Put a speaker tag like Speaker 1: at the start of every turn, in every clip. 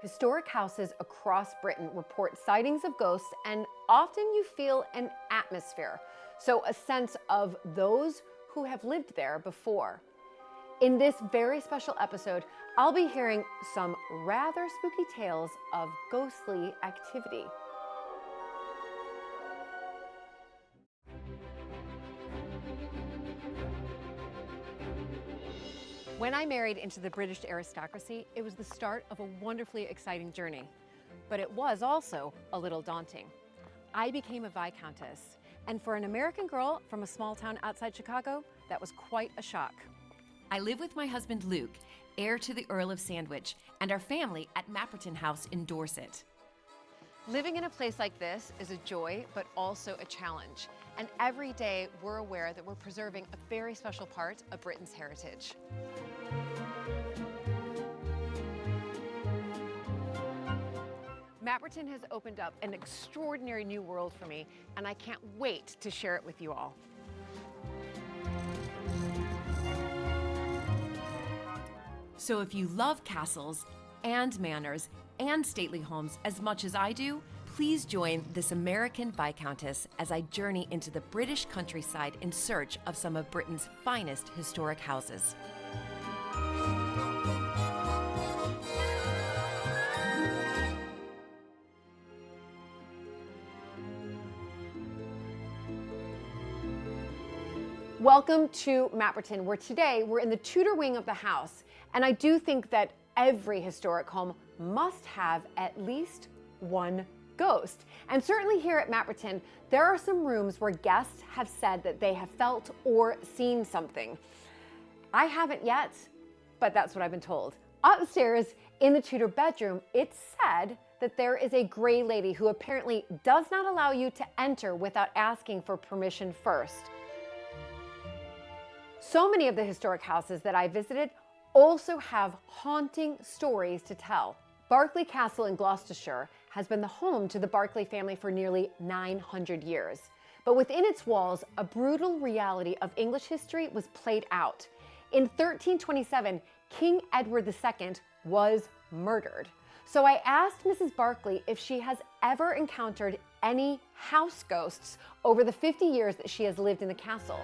Speaker 1: Historic houses across Britain report sightings of ghosts, and often you feel an atmosphere, so a sense of those who have lived there before. In this very special episode, I'll be hearing some rather spooky tales of ghostly activity. When I married into the British aristocracy, it was the start of a wonderfully exciting journey. But it was also a little daunting. I became a Viscountess, and for an American girl from a small town outside Chicago, that was quite a shock.
Speaker 2: I live with my husband Luke, heir to the Earl of Sandwich, and our family at Matton House in Dorset.
Speaker 1: Living in a place like this is a joy, but also a challenge. And every day we're aware that we're preserving a very special part of Britain's heritage. Matton has opened up an extraordinary new world for me, and I can't wait to share it with you all.
Speaker 2: So if you love castles and manors and stately homes as much as I do, please join this American Viscountess as I journey into the British countryside in search of some of Britain's finest historic houses.
Speaker 1: Welcome to Matton, where today we're in the Tudor wing of the house, and I do think that every historic home must have at least one ghost. And certainly here at Matton, there are some rooms where guests have said that they have felt or seen something. I haven't yet, but that's what I've been told. Upstairs in the Tudor bedroom, it's said that there is a gray lady who apparently does not allow you to enter without asking for permission first. So many of the historic houses that I visited also have haunting stories to tell. Berkeley Castle in Gloucestershire has been the home to the Berkeley family for nearly 900 years. But within its walls, a brutal reality of English history was played out. In 1327, King Edward II was murdered. So I asked Mrs. Berkeley if she has ever encountered any house ghosts over the 50 years that she has lived in the castle.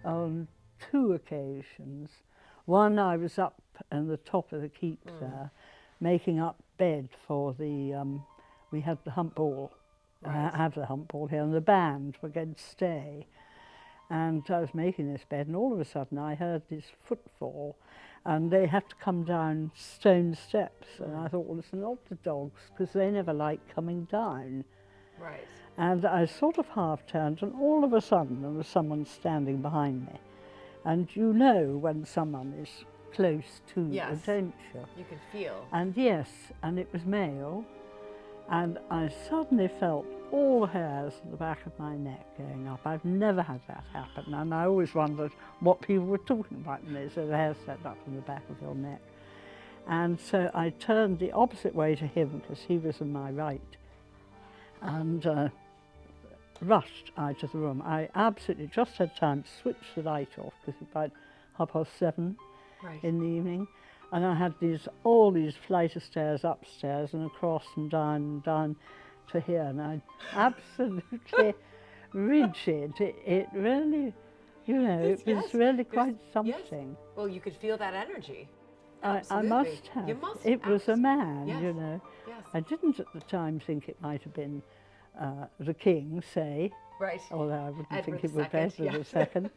Speaker 3: On two occasions. One, I was up on the top of the keep there, making up bed for the, we had the hump ball, have the hump ball here, and the band were going to stay. And I was making this bed, and all of a sudden I heard this footfall, and they had to come down stone steps. And I thought, well, it's not the dogs, because they never like coming down.
Speaker 1: Right.
Speaker 3: And I sort of half turned, and all of a sudden there was someone standing behind me. And you know when someone is close to you, don't you?
Speaker 1: You can feel.
Speaker 3: And yes, and it was male. And I suddenly felt all the hairs at the back of my neck going up. I've never had that happen. And I always wondered what people were talking about when they said the hair set up in the back of your neck. And so I turned the opposite way to him, because he was on my right, and rushed out of the room. I absolutely just had time to switch the light off, because it was about 7:30 in the evening, and I had all these flight of stairs upstairs and across and down to here, and I absolutely rigid. It really, you know, it was really quite something.
Speaker 1: Yes. Well, you could feel that energy.
Speaker 3: I must have.
Speaker 1: You must.
Speaker 3: It was a man,
Speaker 1: Yes.
Speaker 3: you know.
Speaker 1: Yes.
Speaker 3: I didn't at the time think it might have been the king, say,
Speaker 1: Right.
Speaker 3: although I wouldn't
Speaker 1: Edward
Speaker 3: think it was
Speaker 1: II,
Speaker 3: Edward II.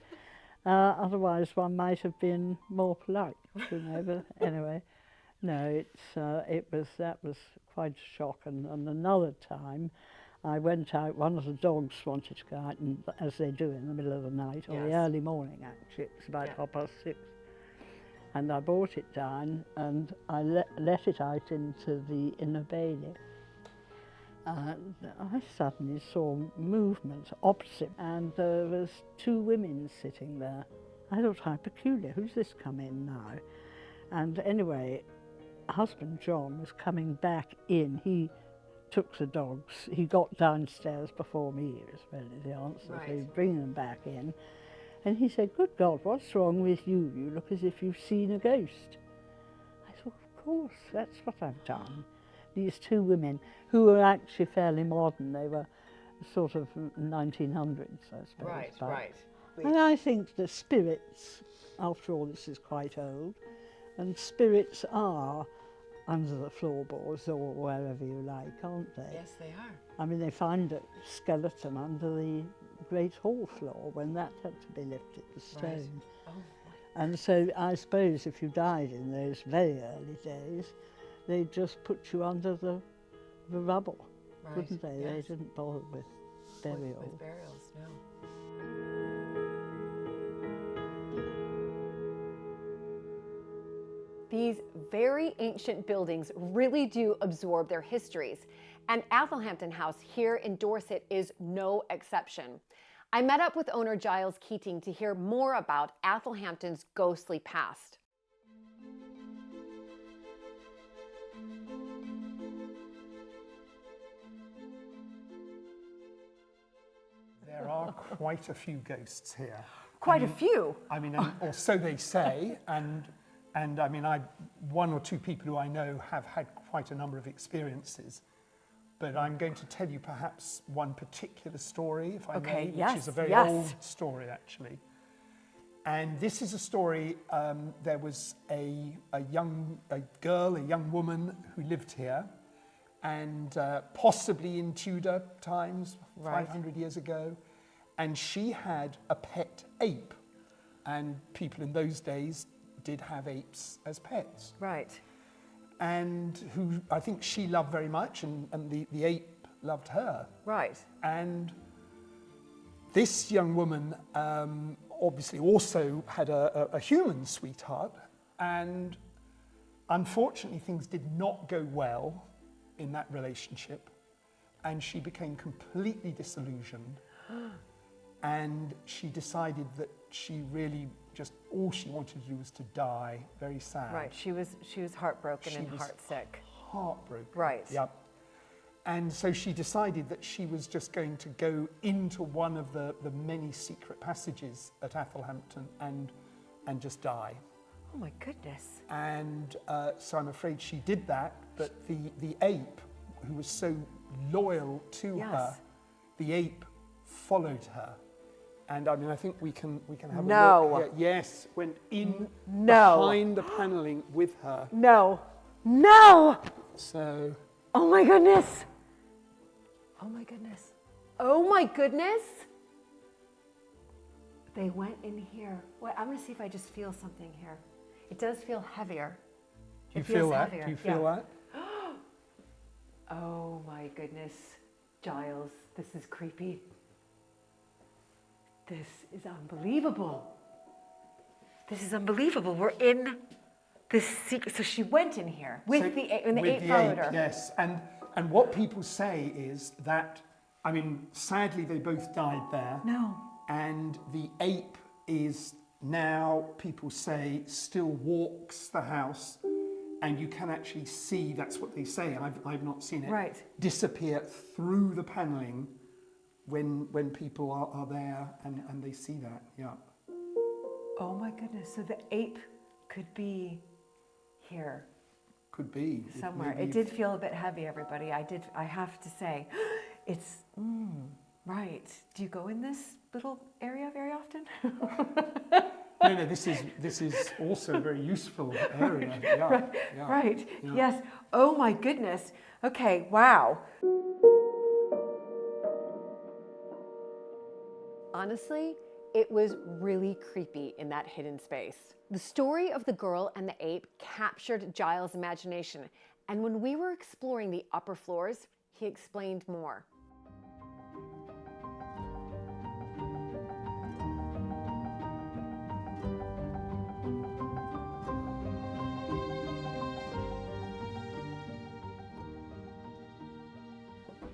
Speaker 3: Otherwise, one might have been more polite, you know. But anyway, no, that was quite a shock. And another time, I went out. One of the dogs wanted to go out, and as they do in the middle of the night or the early morning. Actually, it was about 6:30, and I brought it down and I let it out into the inner bailey. I suddenly saw movement opposite, and there was two women sitting there. I thought, how peculiar, who's this come in now? And anyway, husband John was coming back in. He took the dogs. He got downstairs before me, was really the answer.
Speaker 1: Right.
Speaker 3: So he'd bring them back in. And he said, "Good God, what's wrong with you? You look as if you've seen a ghost." I thought, of course, that's what I've done. These two women, who were actually fairly modern, they were sort of 1900s, I suppose.
Speaker 1: Right,
Speaker 3: but-
Speaker 1: right.
Speaker 3: And I think the spirits, after all, this is quite old, and spirits are under the floorboards or wherever you like, aren't they?
Speaker 1: Yes, they are.
Speaker 3: I mean, they find a skeleton under the great hall floor when that had to be lifted, the stone.
Speaker 1: Oh,
Speaker 3: And so I suppose if you died in those very early days, they'd just put you under the rubble,
Speaker 1: right.
Speaker 3: wouldn't they? They
Speaker 1: Yes.
Speaker 3: didn't bother with burial.
Speaker 1: With burials, no. These very ancient buildings really do absorb their histories, and Athelhampton House here in Dorset is no exception. I met up with owner Giles Keating to hear more about Athelhampton's ghostly past.
Speaker 4: There are quite a few ghosts here.
Speaker 1: Quite a few.
Speaker 4: I mean, or so they say, and I mean, one or two people who I know have had quite a number of experiences. But I'm going to tell you perhaps one particular story, if I may, which is a very old story, actually. And this is a story, there was a young woman who lived here, and possibly in Tudor times, 500 years ago, and she had a pet ape, and people in those days did have apes as pets.
Speaker 1: Right.
Speaker 4: And who I think she loved very much, and the ape loved her.
Speaker 1: Right.
Speaker 4: And this young woman obviously also had a human sweetheart, and unfortunately things did not go well in that relationship, and she became completely disillusioned, and she decided that she really just, all she wanted to do was to die, very sad.
Speaker 1: Right. She was heartbroken and
Speaker 4: was
Speaker 1: heartsick.
Speaker 4: Heartbroken.
Speaker 1: Right.
Speaker 4: Yep. And so she decided that she was just going to go into one of the many secret passages at Athelhampton and just die.
Speaker 1: Oh my goodness.
Speaker 4: And so I'm afraid she did that, but the ape, who was so loyal to her, the ape followed her. And I mean, I think we can have a look here. Yes, went in behind the panelling with her.
Speaker 1: No. No!
Speaker 4: So.
Speaker 1: Oh my goodness. Oh my goodness. Oh my goodness. They went in here. Wait, I'm gonna see if I just feel something here. It does feel heavier.
Speaker 4: Do you feel that? Do you feel that?
Speaker 1: Oh my goodness. Giles, this is creepy. This is unbelievable. This is unbelievable. We're in this secret. So she went in here with the ape, and the ape followed her.
Speaker 4: Yes, and what people say is that, I mean, sadly they both died there.
Speaker 1: No.
Speaker 4: And the ape is now, people say, still walks the house, and you can actually see, that's what they say, and I've not seen it,
Speaker 1: Right.
Speaker 4: disappear through the panelling when people are there and they see that, yeah.
Speaker 1: Oh my goodness. So the ape could be here
Speaker 4: Could be.
Speaker 1: somewhere.
Speaker 4: Maybe
Speaker 1: It did feel a bit heavy, everybody. I have to say. It's, right. Do you go in this little area very often?
Speaker 4: No, this is also a very useful area. Yeah,
Speaker 1: Right,
Speaker 4: yeah,
Speaker 1: right.
Speaker 4: yeah.
Speaker 1: Yes. Oh my goodness. Okay, wow. Honestly, it was really creepy in that hidden space. The story of the girl and the ape captured Giles' imagination, and when we were exploring the upper floors, he explained more.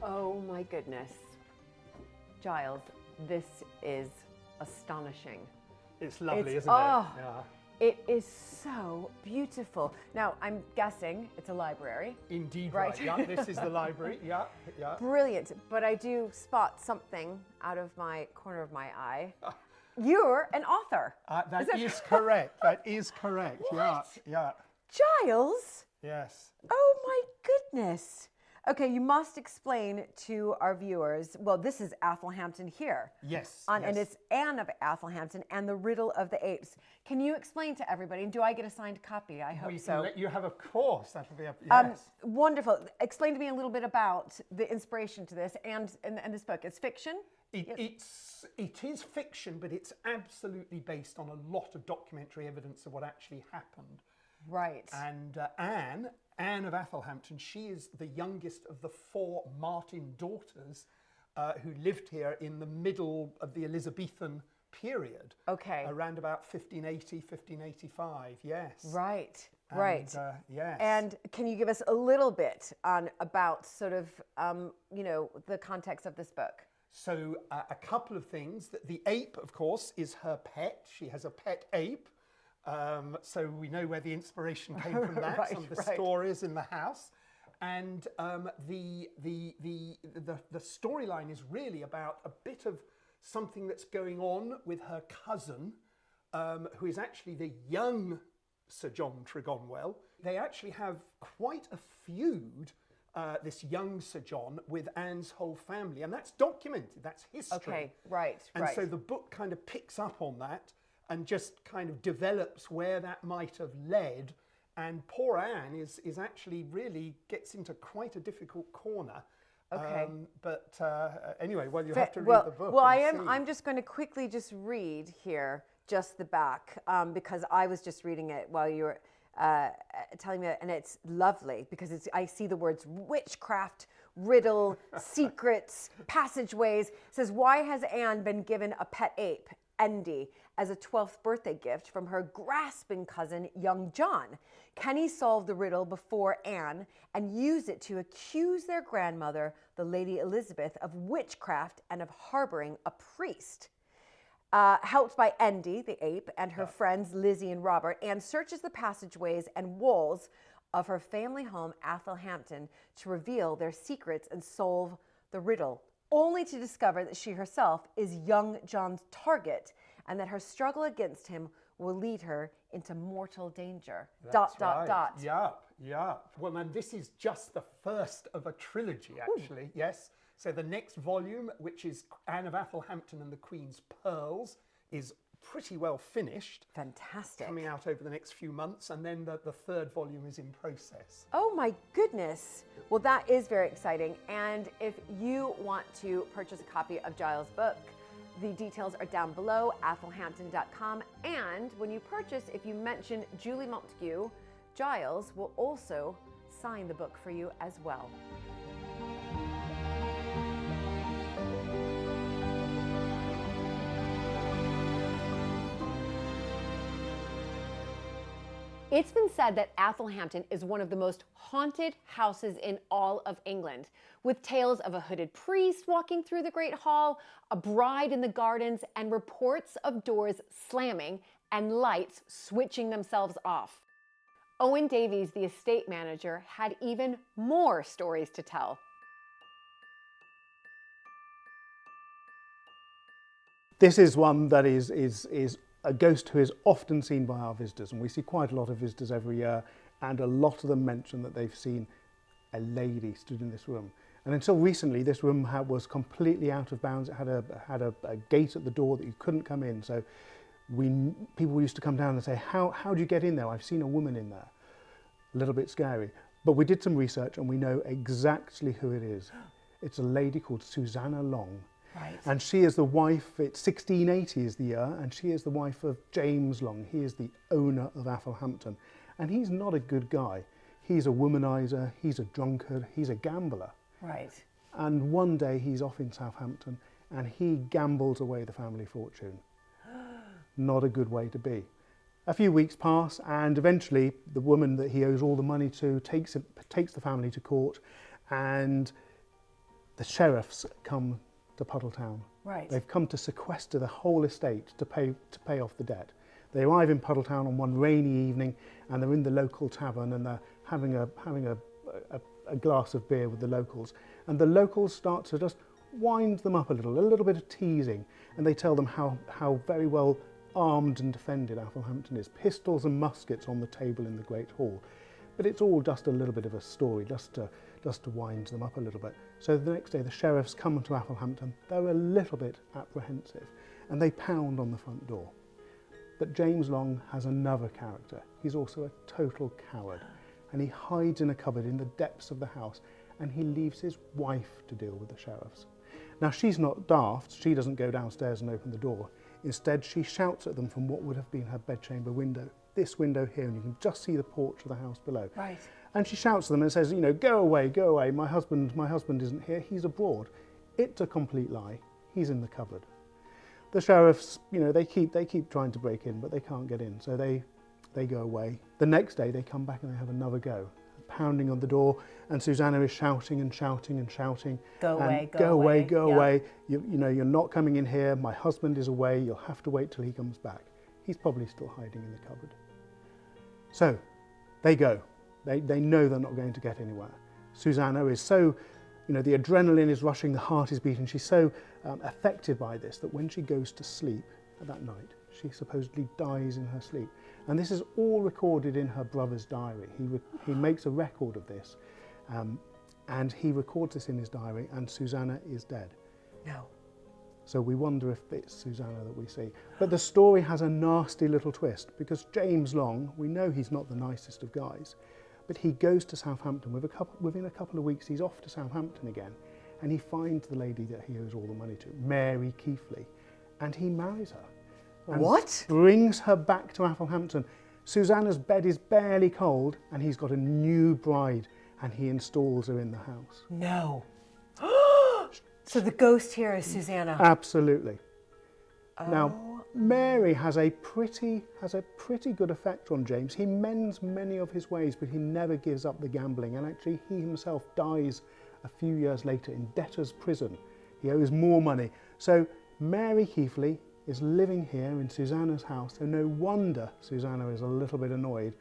Speaker 1: Oh my goodness. Giles, this is astonishing.
Speaker 4: It's lovely,
Speaker 1: It's-
Speaker 4: isn't it?
Speaker 1: oh.
Speaker 4: Yeah.
Speaker 1: It is so beautiful. Now, I'm guessing it's a library.
Speaker 4: Indeed,
Speaker 1: Right.
Speaker 4: right. Yeah, this is the library. Yeah, yeah.
Speaker 1: Brilliant, but I do spot something out of my corner of my eye. You're an author.
Speaker 4: That is correct. That is correct. Yeah, yeah.
Speaker 1: Giles?
Speaker 4: Yes.
Speaker 1: Oh my goodness. Okay, you must explain to our viewers, well, this is Athelhampton here.
Speaker 4: Yes,
Speaker 1: And
Speaker 4: yes.
Speaker 1: it's Anne of Athelhampton and the Riddle of the Apes. Can you explain to everybody, and do I get a signed copy? I hope
Speaker 4: We
Speaker 1: so.
Speaker 4: can let you have, of course. That'll be a yes.
Speaker 1: Wonderful. Explain to me a little bit about the inspiration to this and this book. It's fiction?
Speaker 4: It is fiction, but it's absolutely based on a lot of documentary evidence of what actually happened.
Speaker 1: Right.
Speaker 4: And Anne of Athelhampton, she is the youngest of the 4 Martin daughters who lived here in the middle of the Elizabethan period.
Speaker 1: Okay.
Speaker 4: Around about 1580, 1585, yes.
Speaker 1: Right.
Speaker 4: And,
Speaker 1: Right.
Speaker 4: yes.
Speaker 1: And can you give us a little bit about sort of, the context of this book?
Speaker 4: So a couple of things. The ape, of course, is her pet. She has a pet ape. So we know where the inspiration came from that,
Speaker 1: Right,
Speaker 4: some of the
Speaker 1: right.
Speaker 4: stories in the house. And the storyline is really about a bit of something that's going on with her cousin, who is actually the young Sir John Tregonwell. They actually have quite a feud, this young Sir John, with Anne's whole family. And that's documented, that's history.
Speaker 1: Okay, right,
Speaker 4: And
Speaker 1: right.
Speaker 4: so the book kind of picks up on that and just kind of develops where that might have led. And poor Anne is actually really gets into quite a difficult corner.
Speaker 1: Okay.
Speaker 4: But anyway, well, you have to read the book.
Speaker 1: Well,
Speaker 4: and see.
Speaker 1: I'm just going to quickly just read here, just the back, because I was just reading it while you were telling me, and it's lovely because I see the words witchcraft, riddle, secrets, passageways. It says, why has Anne been given a pet ape, Endy, as a 12th birthday gift from her grasping cousin, young John? Can he solve the riddle before Anne and use it to accuse their grandmother, the Lady Elizabeth, of witchcraft and of harboring a priest? Helped by Endy, the ape, and her friends Lizzie and Robert, Anne searches the passageways and walls of her family home, Athelhampton, to reveal their secrets and solve the riddle, only to discover that she herself is young John's target and that her struggle against him will lead her into mortal danger.
Speaker 4: That's right. Yeah. Well, and this is just the first of a trilogy, actually. Ooh. Yes. So the next volume, which is Anne of Athelhampton and the Queen's Pearls, is pretty well finished.
Speaker 1: Fantastic.
Speaker 4: Coming out over the next few months, and then the third volume is in process.
Speaker 1: Oh my goodness. Well, that is very exciting. And if you want to purchase a copy of Giles' book, the details are down below, athelhampton.com. And when you purchase, if you mention Julie Montagu, Giles will also sign the book for you as well. It's been said that Athelhampton is one of the most haunted houses in all of England, with tales of a hooded priest walking through the Great Hall, a bride in the gardens, and reports of doors slamming and lights switching themselves off. Owen Davies, the estate manager, had even more stories to tell.
Speaker 5: This is one that is a ghost who is often seen by our visitors, and we see quite a lot of visitors every year, and a lot of them mention that they've seen a lady stood in this room. And until recently, this room was completely out of bounds. It had a gate at the door that you couldn't come in. So people used to come down and say, how do you get in there? I've seen a woman in there. A little bit scary. But we did some research and we know exactly who it is. It's a lady called Susanna Long.
Speaker 1: Right.
Speaker 5: And she is the wife, it's 1680 is the year, and she is the wife of James Long. He is the owner of Athelhampton. And he's not a good guy. He's a womanizer, he's a drunkard, he's a gambler.
Speaker 1: Right.
Speaker 5: And one day he's off in Southampton and he gambles away the family fortune. Not a good way to be. A few weeks pass and eventually the woman that he owes all the money to takes the family to court, and the sheriffs come to Puddletown.
Speaker 1: Right.
Speaker 5: They've come to sequester the whole estate to pay off the debt. They arrive in Puddletown on one rainy evening, and they're in the local tavern, and they're having a glass of beer with the locals. And the locals start to just wind them up a little bit of teasing, and they tell them how very well armed and defended Athelhampton is. Pistols and muskets on the table in the Great Hall. But it's all just a little bit of a story, just to wind them up a little bit. So the next day the sheriffs come to Athelhampton. They're a little bit apprehensive, and they pound on the front door. But James Long has another character. He's also a total coward, and he hides in a cupboard in the depths of the house, and he leaves his wife to deal with the sheriffs. Now, she's not daft. She doesn't go downstairs and open the door. Instead, she shouts at them from what would have been her bedchamber window, this window here, and you can just see the porch of the house below.
Speaker 1: Right.
Speaker 5: And she shouts at them and says, you know, go away, my husband isn't here, he's abroad. It's a complete lie. He's in the cupboard. The sheriffs, you know, they keep trying to break in, but they can't get in, so they go away. The next day they come back and they have another go, pounding on the door, and Susanna is shouting and shouting and shouting.
Speaker 1: Go away.
Speaker 5: You know, you're not coming in here, my husband is away, you'll have to wait till he comes back. He's probably still hiding in the cupboard. So they go. They know they're not going to get anywhere. Susanna is so, you know, the adrenaline is rushing, the heart is beating. She's so affected by this that when she goes to sleep that night, she supposedly dies in her sleep. And this is all recorded in her brother's diary. He makes a record of this, and he records this in his diary, and Susanna is dead.
Speaker 1: No.
Speaker 5: So we wonder if it's Susanna that we see. But the story has a nasty little twist, because James Long, we know he's not the nicest of guys, but he goes to Southampton. Within a couple of weeks, he's off to Southampton again, and he finds the lady that he owes all the money to, Mary Keighley, and he marries her. And
Speaker 1: what?
Speaker 5: Brings her back to Athelhampton. Susanna's bed is barely cold, and he's got a new bride, and he installs her in the house.
Speaker 1: No. So the ghost here is Susanna.
Speaker 5: Absolutely.
Speaker 1: Oh.
Speaker 5: Now, Mary has a pretty good effect on James. He mends many of his ways, but he never gives up the gambling. And actually, he himself dies a few years later in debtor's prison. He owes more money. So Mary Keighley is living here in Susanna's house. So no wonder Susanna is a little bit annoyed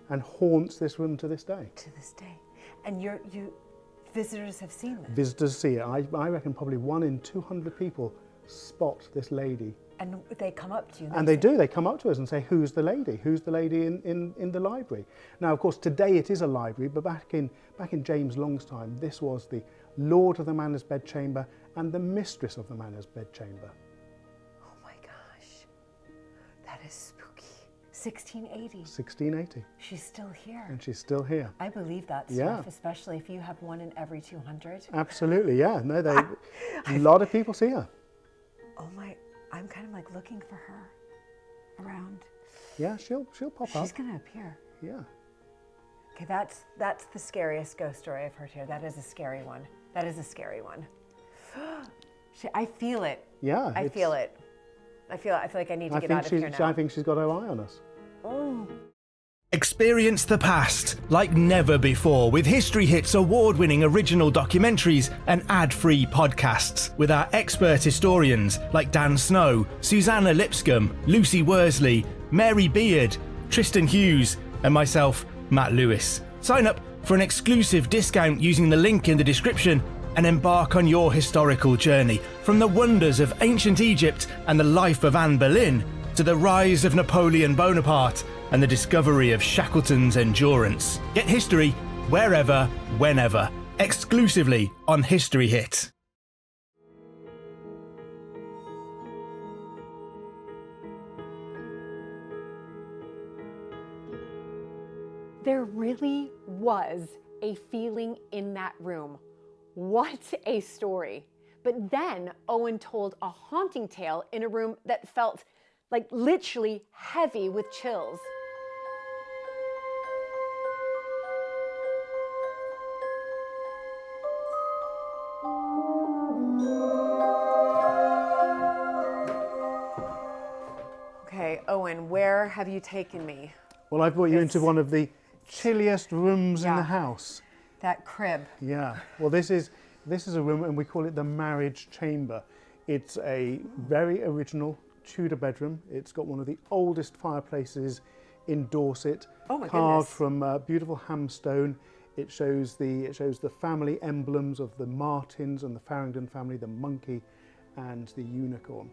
Speaker 5: and haunts this room to this day.
Speaker 1: To this day. And you visitors have seen this?
Speaker 5: Visitors see it. I reckon probably 1 in 200 people spot this lady.
Speaker 1: And they come up to you?
Speaker 5: And they do. They come up to us and say, who's the lady? Who's the lady in the library? Now, of course, today it is a library, but back in James Long's time, this was the Lord of the Manor's bedchamber and the Mistress of the Manor's bedchamber.
Speaker 1: Oh my gosh, that is spooky. 1680.
Speaker 5: 1680.
Speaker 1: She's still here.
Speaker 5: And she's still here.
Speaker 1: I believe that stuff,
Speaker 5: Yeah.
Speaker 1: especially if you have 1 in every 200.
Speaker 5: Absolutely, yeah. No, a lot of people see her.
Speaker 1: Oh my, I'm kind of like looking for her around.
Speaker 5: Yeah, she'll pop up.
Speaker 1: She's going to appear.
Speaker 5: Yeah.
Speaker 1: Okay, that's the scariest ghost story I've heard here. That is a scary one. That is a scary one. I feel it.
Speaker 5: Yeah.
Speaker 1: I feel it. I feel like I need to get out of here now.
Speaker 5: I think she's got her eye on us.
Speaker 1: Oh.
Speaker 6: Experience the past like never before with History Hit's award-winning original documentaries and ad-free podcasts with our expert historians like Dan Snow, Susanna Lipscomb, Lucy Worsley, Mary Beard, Tristan Hughes, and myself, Matt Lewis. Sign up for an exclusive discount using the link in the description and embark on your historical journey from the wonders of ancient Egypt and the life of Anne Boleyn to the rise of Napoleon Bonaparte and the discovery of Shackleton's Endurance. Get history wherever, whenever, exclusively on History Hit.
Speaker 1: There really was a feeling in that room. What a story. But then Owen told a haunting tale in a room that felt like literally heavy with chills. Okay, Owen, where have you taken me?
Speaker 5: Well, I brought you into one of the chilliest rooms in
Speaker 1: Yeah.
Speaker 5: the house.
Speaker 1: That crib.
Speaker 5: Yeah. Well, this is a room, and we call it the marriage chamber. It's a very original Tudor bedroom. It's got one of the oldest fireplaces in Dorset,
Speaker 1: Oh my
Speaker 5: carved
Speaker 1: goodness.
Speaker 5: from beautiful hamstone. It shows the family emblems of the Martins and the Farringdon family, the monkey and the unicorn.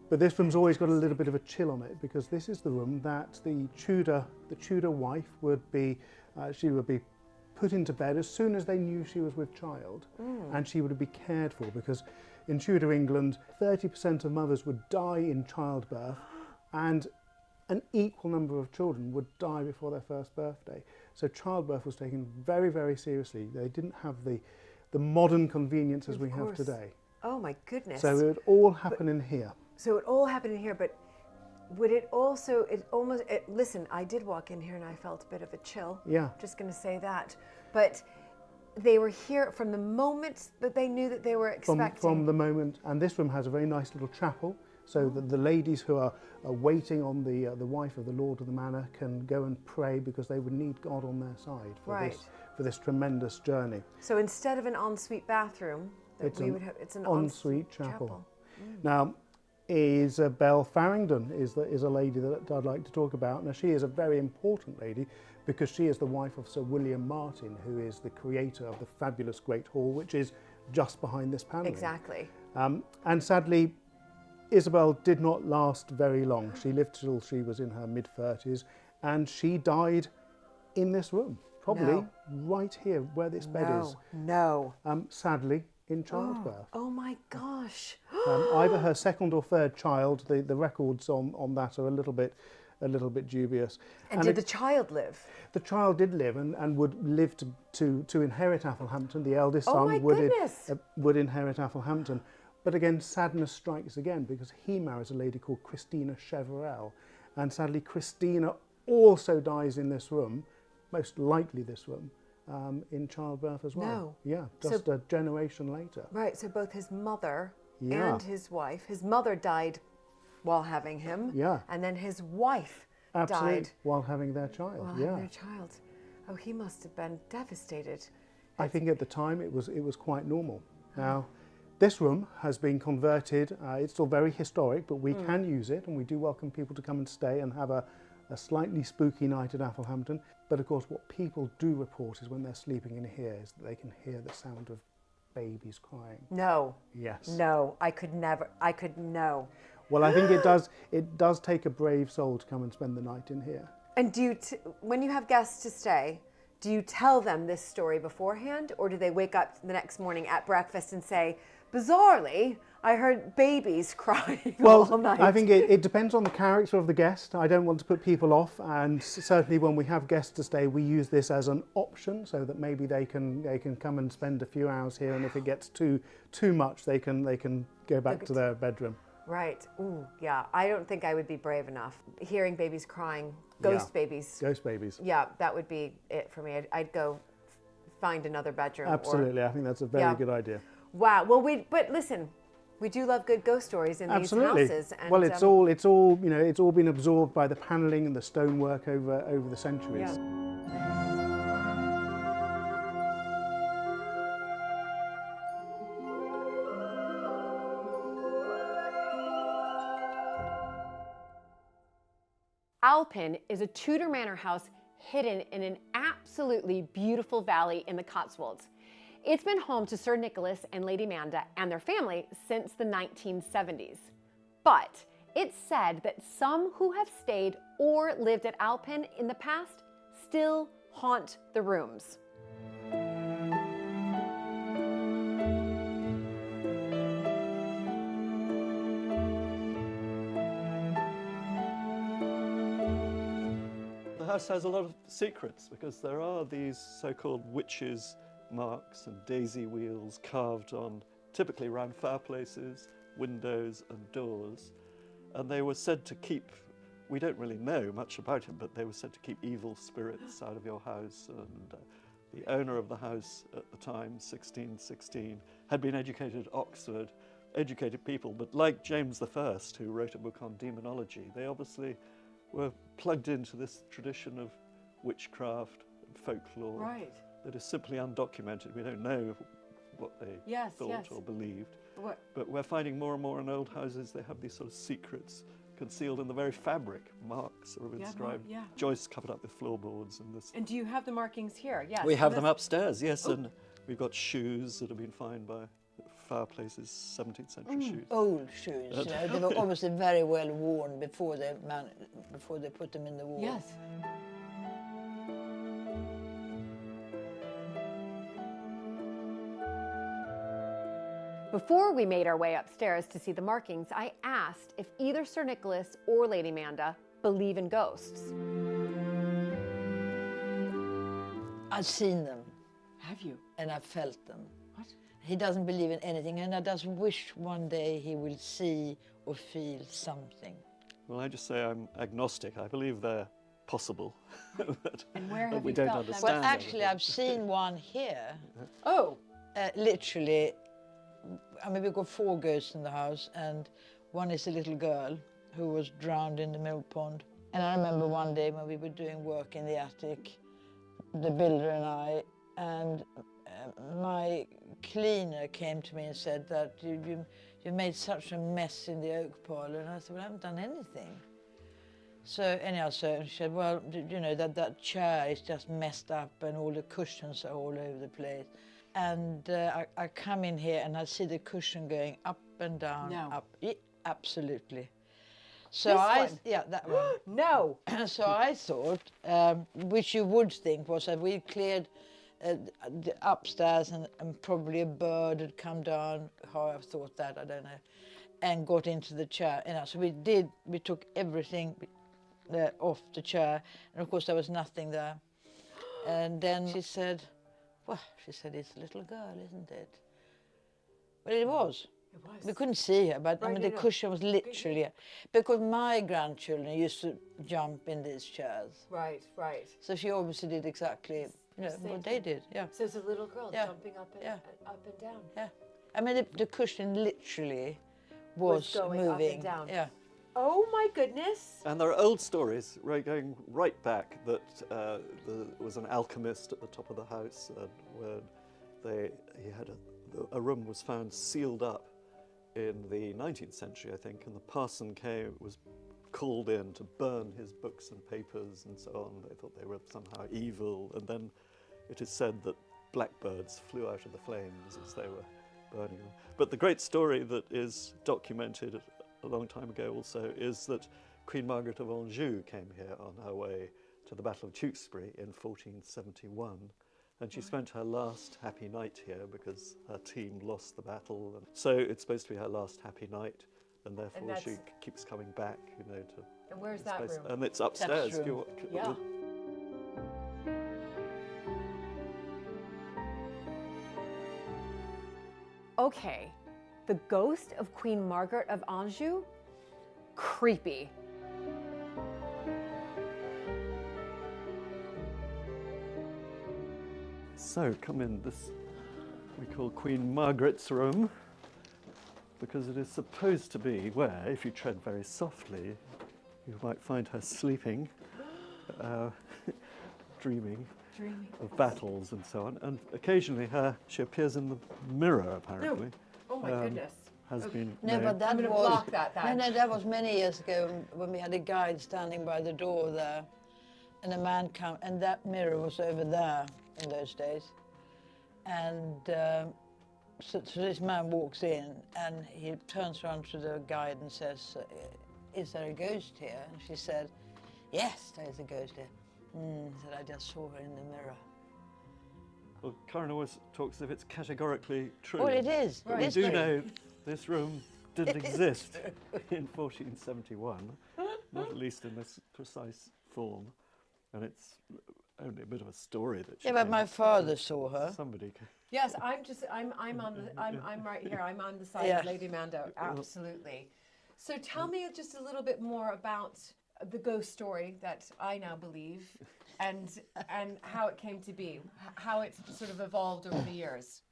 Speaker 5: But this room's always got a little bit of a chill on it, because this is the room that the Tudor wife would be, she would be put into bed as soon as they knew she was with child, and she would be cared for, because in Tudor England, 30% of mothers would die in childbirth, and an equal number of children would die before their first birthday. So childbirth was taken very, very seriously. They didn't have the modern conveniences we have today.
Speaker 1: Oh my goodness.
Speaker 5: So it would all happen in here.
Speaker 1: So it all happened in here, but would it also, listen, I did walk in here and I felt a bit of a chill.
Speaker 5: Yeah.
Speaker 1: Just going to say that. But they were here from the moment that they knew that they were expecting.
Speaker 5: From the moment, and this room has a very nice little chapel, so that the ladies who are waiting on the wife of the Lord of the Manor can go and pray, because they would need God on their side for this tremendous journey.
Speaker 1: So instead of an ensuite bathroom, it's an
Speaker 5: ensuite chapel. Now, Isabel Farringdon is a lady that I'd like to talk about. Now, she is a very important lady, because she is the wife of Sir William Martin, who is the creator of the fabulous Great Hall, which is just behind this panelling.
Speaker 1: Exactly.
Speaker 5: And sadly, Isabel did not last very long. She lived till she was in her mid-30s, and she died in this room, probably right here where this bed is.
Speaker 1: No.
Speaker 5: Sadly, in childbirth.
Speaker 1: Oh my gosh.
Speaker 5: Either her second or third child. The records on that are a little bit dubious.
Speaker 1: And did the child live?
Speaker 5: The child did live and would live to inherit Athelhampton. The eldest
Speaker 1: Oh my
Speaker 5: son
Speaker 1: goodness.
Speaker 5: would inherit Athelhampton. But again, sadness strikes again, because he marries a lady called Christina Cheverel. And sadly, Christina also dies in this room, most likely this room, in childbirth as well.
Speaker 1: No.
Speaker 5: Yeah, just a generation later.
Speaker 1: Right, so both his mother
Speaker 5: Yeah.
Speaker 1: and his wife. His mother died while having him.
Speaker 5: Yeah.
Speaker 1: And then his wife
Speaker 5: Absolutely,
Speaker 1: died
Speaker 5: while having their child.
Speaker 1: while having their child. Oh, he must have been devastated.
Speaker 5: I think at the time it was quite normal. Now, this room has been converted. It's still very historic, but we can use it, and we do welcome people to come and stay and have a slightly spooky night at Athelhampton. But of course, what people do report is when they're sleeping in here is that they can hear the sound of babies crying.
Speaker 1: No.
Speaker 5: Yes.
Speaker 1: No, I could no.
Speaker 5: Well, I think it does take a brave soul to come and spend the night in here.
Speaker 1: And do you, when you have guests to stay, do you tell them this story beforehand, or do they wake up the next morning at breakfast and say, bizarrely, I heard babies crying all night?
Speaker 5: I think it depends on the character of the guest. I don't want to put people off, and certainly when we have guests to stay, we use this as an option, so that maybe they can come and spend a few hours here, and if it gets too much, they can go back to their bedroom.
Speaker 1: Right. Ooh, yeah. I don't think I would be brave enough. Hearing babies crying, ghost babies.
Speaker 5: Ghost babies.
Speaker 1: Yeah, that would be it for me. I'd go find another bedroom.
Speaker 5: Absolutely. I think that's a very good idea.
Speaker 1: Wow. Well, but listen, we do love good ghost stories in these houses. And,
Speaker 5: well, it's all it's all been absorbed by the panelling and the stonework over the centuries.
Speaker 1: Yeah. Owlpen is a Tudor manor house hidden in an absolutely beautiful valley in the Cotswolds. It's been home to Sir Nicholas and Lady Amanda and their family since the 1970s. But it's said that some who have stayed or lived at Owlpen in the past still haunt the rooms.
Speaker 7: The house has a lot of secrets, because there are these so-called witches' marks and daisy wheels carved on typically around fireplaces, windows and doors, and they were said to keep, we don't really know much about him, but they were said to keep evil spirits out of your house. And the owner of the house at the time, 1616, had been educated at Oxford, educated people, but like James I, who wrote a book on demonology, they obviously were plugged into this tradition of witchcraft and folklore that is simply undocumented. We don't know what they thought or believed.
Speaker 1: What?
Speaker 7: But we're finding more and more in old houses, they have these sort of secrets concealed in the very fabric. Marks are inscribed.
Speaker 2: Yeah.
Speaker 7: Joists covered up with floorboards and this.
Speaker 2: And do you have the markings here? Yes.
Speaker 7: We have them upstairs, yes, and we've got shoes that have been found by fireplaces, 17th century shoes.
Speaker 8: Old shoes, you know, they were obviously very well worn before they put them in the wall.
Speaker 2: Yes.
Speaker 1: Before we made our way upstairs to see the markings, I asked if either Sir Nicholas or Lady Amanda believe in ghosts.
Speaker 8: I've seen them
Speaker 2: Have you?
Speaker 8: and I've felt them.
Speaker 2: What?
Speaker 8: He doesn't believe in anything, and I just wish one day he will see or feel something.
Speaker 7: Well, I just say I'm agnostic. I believe they're possible. but
Speaker 2: And where
Speaker 7: but
Speaker 2: have
Speaker 7: we
Speaker 2: you
Speaker 7: don't
Speaker 2: felt them?
Speaker 7: understand
Speaker 8: Well, actually, I've seen one here.
Speaker 1: Oh,
Speaker 8: Literally, I mean, we've got 4 ghosts in the house, and one is a little girl who was drowned in the mill pond. And I remember one day when we were doing work in the attic, the builder and I, and my cleaner came to me and said that you made such a mess in the oak parlour. And I said, well, I haven't done anything. So anyhow, so she said, well, you know, that chair is just messed up and all the cushions are all over the place. And I come in here and I see the cushion going up and down,
Speaker 2: No.
Speaker 8: up. Yeah, absolutely. So
Speaker 1: This
Speaker 8: I,
Speaker 1: one?
Speaker 8: yeah, that one.
Speaker 1: no.
Speaker 8: So I thought, which you would think was that we cleared the upstairs and probably a bird had come down. How I thought that, I don't know, and got into the chair. You know, so we took everything off the chair, and of course there was nothing there. And then she said, well, she said, it's a little girl, isn't it? Well, it was.
Speaker 2: It was.
Speaker 8: We couldn't see her, but I
Speaker 1: Right,
Speaker 8: mean,
Speaker 1: no,
Speaker 8: the
Speaker 1: no.
Speaker 8: cushion was literally, because my grandchildren used to jump in these chairs.
Speaker 1: Right, right.
Speaker 8: So she obviously did exactly, you know,
Speaker 1: Same
Speaker 8: what they did, yeah.
Speaker 1: So it's a little girl
Speaker 8: Yeah.
Speaker 1: jumping up and,
Speaker 8: Yeah.
Speaker 1: up and down.
Speaker 8: Yeah. I mean, the cushion literally was
Speaker 1: going up and
Speaker 8: moving.
Speaker 1: down.
Speaker 8: Yeah.
Speaker 1: Oh my goodness.
Speaker 7: And there are old stories going right back that there was an alchemist at the top of the house where he had a room was found sealed up in the 19th century, I think, and the parson was called in to burn his books and papers and so on. They thought they were somehow evil, and then it is said that blackbirds flew out of the flames as they were burning them. But the great story that is documented a long time ago also is that Queen Margaret of Anjou came here on her way to the Battle of Tewkesbury in 1471, and she spent her last happy night here because her team lost the battle. And so it's supposed to be her last happy night, and therefore
Speaker 1: that's-
Speaker 7: she keeps coming back, you know, to
Speaker 1: And where's
Speaker 7: this
Speaker 1: that
Speaker 7: place.
Speaker 1: room?
Speaker 7: And it's upstairs.
Speaker 8: room.
Speaker 7: Do you want-
Speaker 1: Yeah. Okay, the ghost of Queen Margaret of Anjou? Creepy.
Speaker 7: So come in this we call Queen Margaret's room, because it is supposed to be where, if you tread very softly, you might find her sleeping, dreaming of battles and so on. And occasionally she appears in the mirror, apparently.
Speaker 1: Oh my goodness.
Speaker 7: Has been
Speaker 8: No,
Speaker 7: known.
Speaker 8: but that
Speaker 1: I'm gonna
Speaker 8: was
Speaker 1: block that then.
Speaker 8: No, that was many years ago when we had a guide standing by the door there, and a man come, and that mirror was over there in those days, and so this man walks in and he turns around to the guide and says, "Is there a ghost here?" And she said, "Yes, there is a ghost here." He said, "I just saw her in the mirror."
Speaker 7: Well, Karen always talks as if it's categorically true.
Speaker 8: Well, it is.
Speaker 7: But
Speaker 8: It
Speaker 7: we
Speaker 8: is
Speaker 7: do
Speaker 8: true.
Speaker 7: know this room didn't
Speaker 8: It is
Speaker 7: exist in 1471, not at least in this precise form. And it's only a bit of a story that she
Speaker 8: Yeah, but
Speaker 7: came
Speaker 8: my
Speaker 7: up with.
Speaker 8: father saw her.
Speaker 7: Somebody.
Speaker 1: Yes, I'm right here. I'm on the side
Speaker 8: Yeah.
Speaker 1: of Lady Amanda. Absolutely. So tell me just a little bit more about the ghost story that I now believe, and how it came to be, how it's sort of evolved over the years.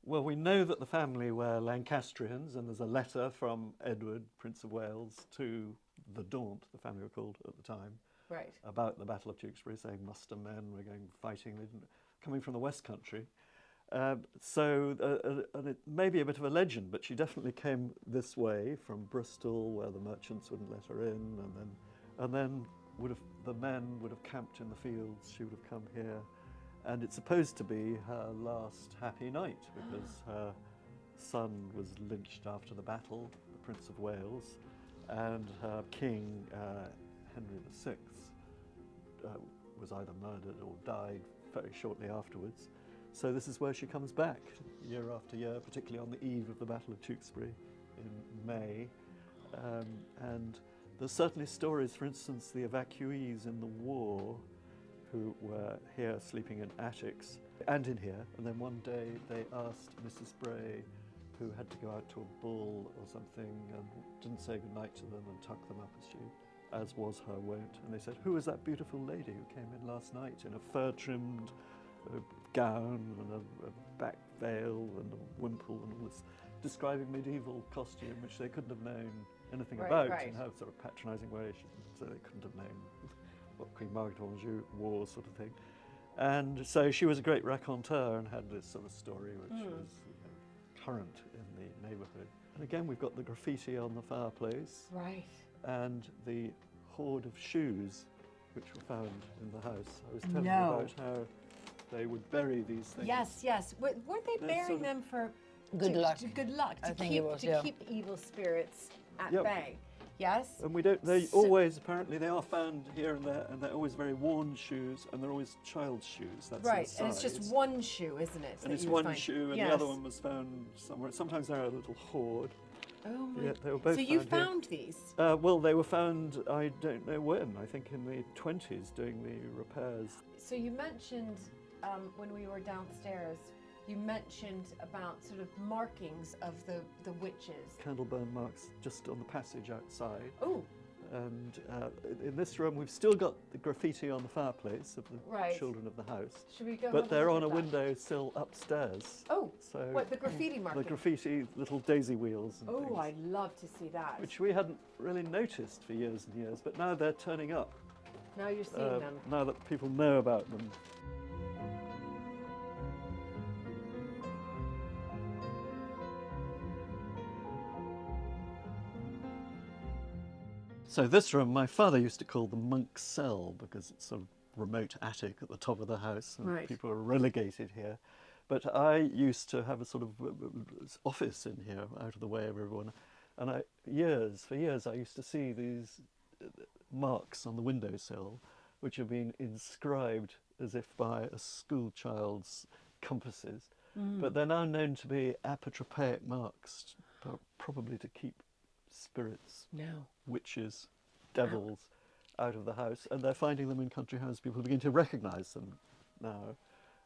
Speaker 7: Well, we know that the family were Lancastrians, and there's a letter from Edward, Prince of Wales, to the Daunt, the family were called at the time,
Speaker 1: Right.
Speaker 7: about the Battle of Tewkesbury, saying muster men, we're going fighting, coming from the West Country. And it may be a bit of a legend, but she definitely came this way from Bristol, where the merchants wouldn't let her in, and then the men would have camped in the fields. She would have come here, and it's supposed to be her last happy night, because her son was lynched after the battle, the Prince of Wales, and her king, Henry VI, was either murdered or died very shortly afterwards. So this is where she comes back year after year, particularly on the eve of the Battle of Tewkesbury in May. And there's certainly stories, for instance, the evacuees in the war who were here sleeping in attics and in here. And then one day they asked Mrs. Bray, who had to go out to a ball or something, and didn't say goodnight to them and tuck them up as was her wont. And they said, "Who is that beautiful lady who came in last night in a fur-trimmed gown and a back veil and a wimple and all this," describing medieval costume which they couldn't have known anything about, in her sort of patronising way. So they couldn't have known what Queen Margaret of Anjou wore, sort of thing. And so she was a great raconteur and had this sort of story which was current in the neighbourhood. And again, we've got the graffiti on the fireplace.
Speaker 1: Right.
Speaker 7: And the hoard of shoes which were found in the house. I was telling you about how they would bury these things.
Speaker 1: Yes. Weren't they burying them for
Speaker 8: Good luck.
Speaker 1: Good luck.
Speaker 8: I think it was,
Speaker 1: to keep evil spirits at bay. Yes.
Speaker 7: And we don't. They always, apparently, they are found here and there, and they're always very worn shoes, and they're always child's shoes. That's
Speaker 1: right.
Speaker 7: inside.
Speaker 1: And it's just one shoe, isn't it?
Speaker 7: And it's one shoe, and the other one was found somewhere. Sometimes they're a little hoard.
Speaker 1: Oh my!
Speaker 7: Yeah, they were both
Speaker 1: so you found these?
Speaker 7: Well, they were found. I don't know when. I think in the 20s, doing the repairs.
Speaker 1: So you mentioned when we were downstairs, you mentioned about sort of markings of the witches.
Speaker 7: Candle burn marks just on the passage outside.
Speaker 1: Oh.
Speaker 7: And in this room, we've still got the graffiti on the fireplace of the children of the house.
Speaker 1: Should we go?
Speaker 7: But they're on a windowsill upstairs.
Speaker 1: Oh.
Speaker 7: So
Speaker 1: what, the graffiti markings?
Speaker 7: The graffiti little daisy wheels and things.
Speaker 1: Oh, I'd love to see that.
Speaker 7: Which we hadn't really noticed for years and years, but now they're turning up.
Speaker 1: Now you're seeing them.
Speaker 7: Now that people know about them. So this room, my father used to call the monk's cell because it's a remote attic at the top of the house, and people are relegated here. But I used to have a sort of office in here, out of the way of everyone. And for years, I used to see these marks on the windowsill, which have been inscribed as if by a school child's compasses. But they're now known to be apotropaic marks, probably to keep spirits, witches, devils out of the house, and they're finding them in country houses. People begin to recognise them now,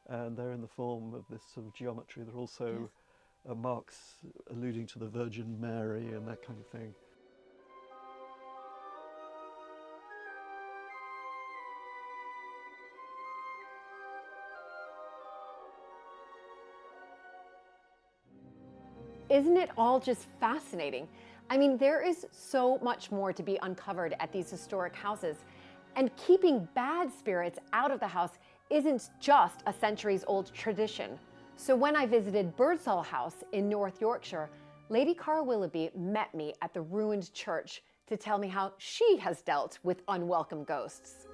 Speaker 7: and they're in the form of this sort of geometry. They're also marks alluding to the Virgin Mary and that kind of thing.
Speaker 1: Isn't it all just fascinating? I mean, there is so much more to be uncovered at these historic houses. And keeping bad spirits out of the house isn't just a centuries-old tradition. So when I visited Birdsall House in North Yorkshire, Lady Cara Willoughby met me at the ruined church to tell me how she has dealt with unwelcome ghosts.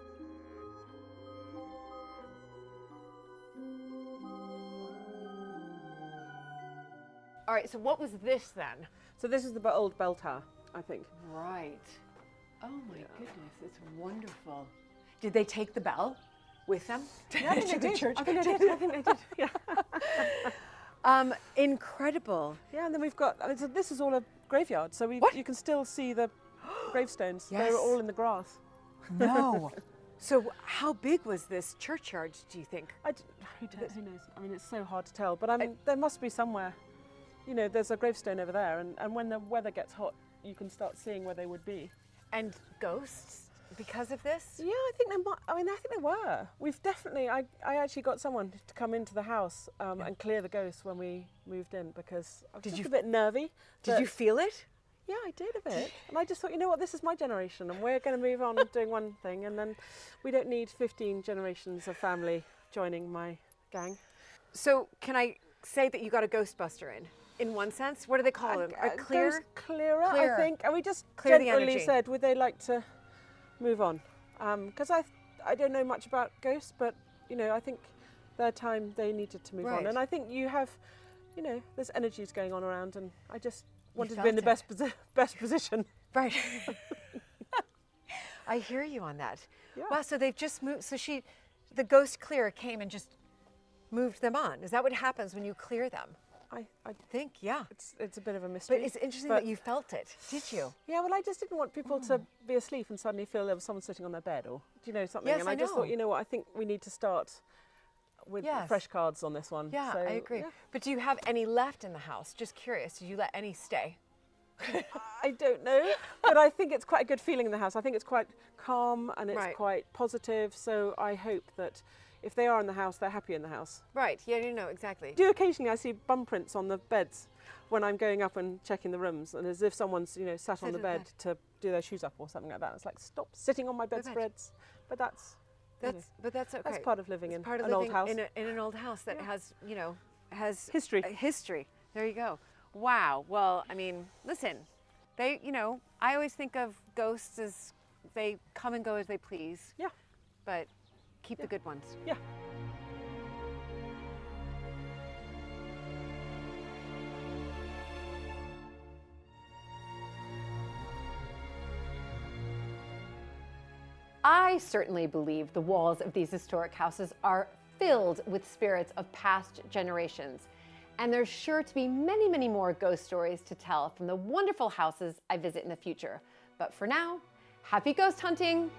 Speaker 1: All right, so what was this then?
Speaker 9: So this is the old bell tower, I think.
Speaker 1: Right. Oh my goodness, it's wonderful. Did they take the bell with them?
Speaker 9: Yeah, I think they did.
Speaker 1: Church?
Speaker 9: I think they did. Yeah.
Speaker 1: Incredible.
Speaker 9: Yeah, and then we've got, so this is all a graveyard, so you can still see the gravestones.
Speaker 1: Yes.
Speaker 9: They're all in the grass.
Speaker 1: No. So how big was this churchyard, do you think?
Speaker 9: Who knows? I mean, it's so hard to tell, but there must be somewhere. You know, there's a gravestone over there, and when the weather gets hot, you can start seeing where they would be.
Speaker 1: And ghosts because of this?
Speaker 9: Yeah, I think they were. We've definitely, I actually got someone to come into the house and clear the ghosts when we moved in, because I was just a bit nervy.
Speaker 1: Did you feel it?
Speaker 9: Yeah, I did a bit. And I just thought, you know what, this is my generation, and we're going to move on doing one thing, and then we don't need 15 generations of family joining my gang.
Speaker 1: So can I say that you got a Ghostbuster in one sense? What do they call them? A
Speaker 9: Ghost clearer,
Speaker 1: Clearer.
Speaker 9: I think. And we just
Speaker 1: Clear the
Speaker 9: generally
Speaker 1: energy.
Speaker 9: said, would they like to move on? Because I don't know much about ghosts, but, you know, I think their time they needed to move on.
Speaker 1: Right.
Speaker 9: And I think you have, you know, there's energies going on around, and I just wanted to be in the
Speaker 1: felt
Speaker 9: best position.
Speaker 1: Right. I hear you on that.
Speaker 9: Yeah.
Speaker 1: Wow, so they've just moved. So the ghost clearer came and just moved them on. Is that what happens when you clear them?
Speaker 9: I
Speaker 1: Think, yeah.
Speaker 9: it's a bit of a mystery.
Speaker 1: But it's interesting
Speaker 9: but-
Speaker 1: that you felt it. Did you?
Speaker 9: Yeah, well, I just didn't want people to be asleep and suddenly feel there was someone sitting on their bed, or do you know something?
Speaker 1: Yes,
Speaker 9: and
Speaker 1: I
Speaker 9: I just
Speaker 1: know.
Speaker 9: thought, you know what, I think we need to start with
Speaker 1: Yes.
Speaker 9: fresh cards on this one.
Speaker 1: Yeah,
Speaker 9: So,
Speaker 1: I agree.
Speaker 9: yeah.
Speaker 1: But do you have any left in the house? Just curious. Did you let any stay?
Speaker 9: I don't know, but I think it's quite a good feeling in the house. I think it's quite calm and it's
Speaker 1: Right.
Speaker 9: quite positive. So I hope that if they are in the house, they're happy in the house.
Speaker 1: Right. Yeah, you know, exactly.
Speaker 9: Occasionally I see bum prints on the beds when I'm going up and checking the rooms, and as if someone's, you know, sat on
Speaker 1: Sit
Speaker 9: the
Speaker 1: in
Speaker 9: bed
Speaker 1: bed.
Speaker 9: to do their shoes up or something like that. It's like, stop sitting on my bedspreads. But that's you know,
Speaker 1: But that's okay.
Speaker 9: that's part of living
Speaker 1: It's
Speaker 9: in
Speaker 1: part of
Speaker 9: an old
Speaker 1: living
Speaker 9: house.
Speaker 1: in an old house that has, you know, has
Speaker 9: History.
Speaker 1: a history. There you go. Wow. Well, I mean, listen, they, you know, I always think of ghosts as they come and go as they please.
Speaker 9: Yeah.
Speaker 1: But keep the good ones.
Speaker 9: Yeah.
Speaker 1: I certainly believe the walls of these historic houses are filled with spirits of past generations. And there's sure to be many, many more ghost stories to tell from the wonderful houses I visit in the future. But for now, happy ghost hunting!